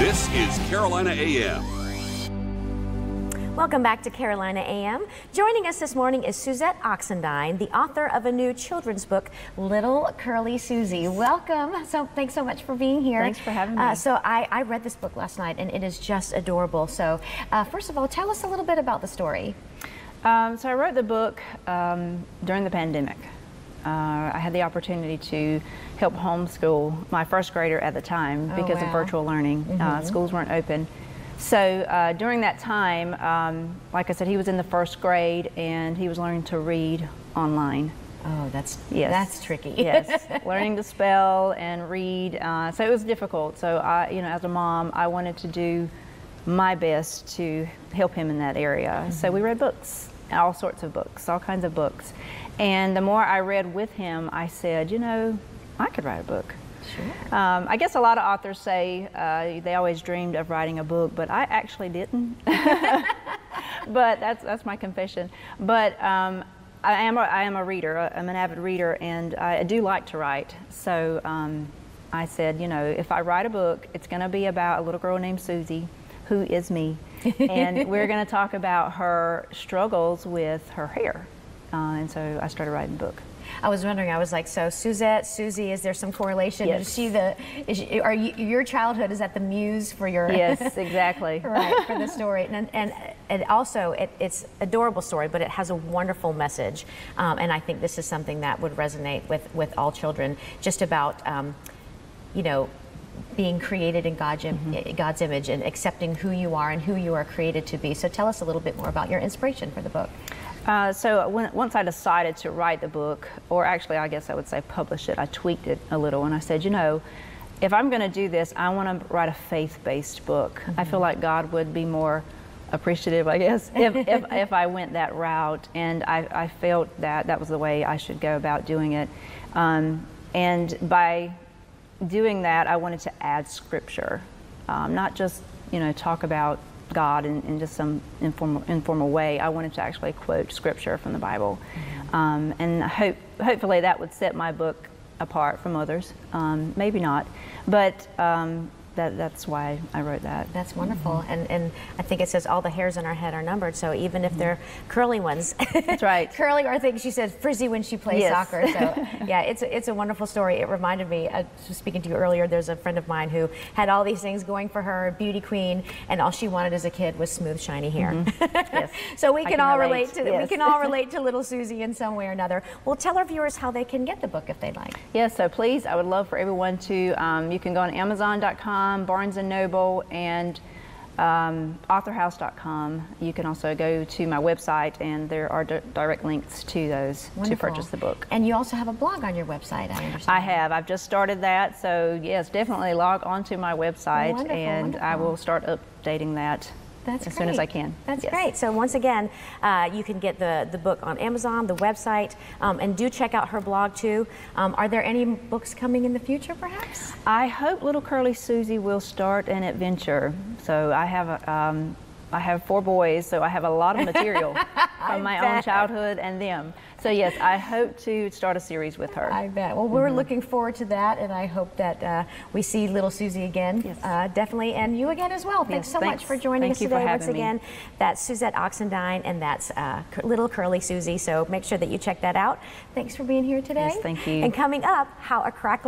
This is Carolina AM. Welcome back to Carolina AM. Joining us this morning is Suzette Oxendine, the author of a new children's book, Little Curly Susie. Welcome. So thanks so much for being here. Thanks for having me. So I read this book last night, and it is just adorable. So first of all, tell us a little bit about the story. So I wrote the book during the pandemic. I had the opportunity to help homeschool my first grader at the time because of virtual learning. Schools weren't open. So during that time, like I said, he was in the first grade and he was learning to read online. Oh, that's tricky. Yes, learning to spell and read. So it was difficult. So as a mom, I wanted to do my best to help him in that area. So we read books, all sorts of books, all kinds of books. And the more I read with him, I said, I could write a book. Sure. I guess a lot of authors say they always dreamed of writing a book, but I actually didn't. But that's my confession. But I am a reader. I'm an avid reader, and I do like to write. So I said, if I write a book, it's going to be about a little girl named Susie, who is me, and we're going to talk about her struggles with her hair. And so I started writing the book. I was wondering, I was like, so Suzette, Susie, is there some correlation? Yes. Your childhood, is that the muse for your... Yes, exactly. Right, for the story. And also, it's an adorable story, but it has a wonderful message. And I think this is something that would resonate with all children, just about, being created in God's image and accepting who you are and who you are created to be. So tell us a little bit more about your inspiration for the book. Once I decided to write the book, or actually I guess I would say publish it, I tweaked it a little and I said, if I'm going to do this, I want to write a faith-based book. I feel like God would be more appreciative, I guess, if I went that route, and I felt that was the way I should go about doing it. And by doing that, I wanted to add scripture, not just talk about God in just some informal way. I wanted to actually quote scripture from the Bible, and hopefully that would set my book apart from others. Maybe not, but that's why I wrote that. That's wonderful, and I think it says all the hairs in our head are numbered. So even if they're curly ones, that's right. Curly, or I think she said frizzy when she plays soccer. So yeah, it's a wonderful story. It reminded me. I was speaking to you earlier. There's a friend of mine who had all these things going for her, beauty queen, and all she wanted as a kid was smooth, shiny hair. Yes. So we can all relate to we can all relate to little Susie in some way or another. Well, tell our viewers how they can get the book if they'd like. Yes. So please, I would love for everyone to. You can go on Amazon.com. Barnes & Noble, and AuthorHouse.com. You can also go to my website, and there are direct links to those to purchase the book. And you also have a blog on your website, I understand. I have. I've just started that, so yes, definitely log onto my website, and I will start updating that as soon as I can. That's great. So once again, you can get the book on Amazon, the website, and do check out her blog too. Are there any books coming in the future, perhaps? I hope Little Curly Susie will start an adventure. So I have 4 boys, so I have a lot of material from my own childhood and them. So yes, I hope to start a series with her. I bet. Well, we're looking forward to that, and I hope that we see little Susie again, definitely, and you again as well. Thanks so much for joining us today once again. That's Suzette Oxendine, and that's Little Curly Susie, so make sure that you check that out. Thanks for being here today. Yes, thank you. And coming up, how a crackling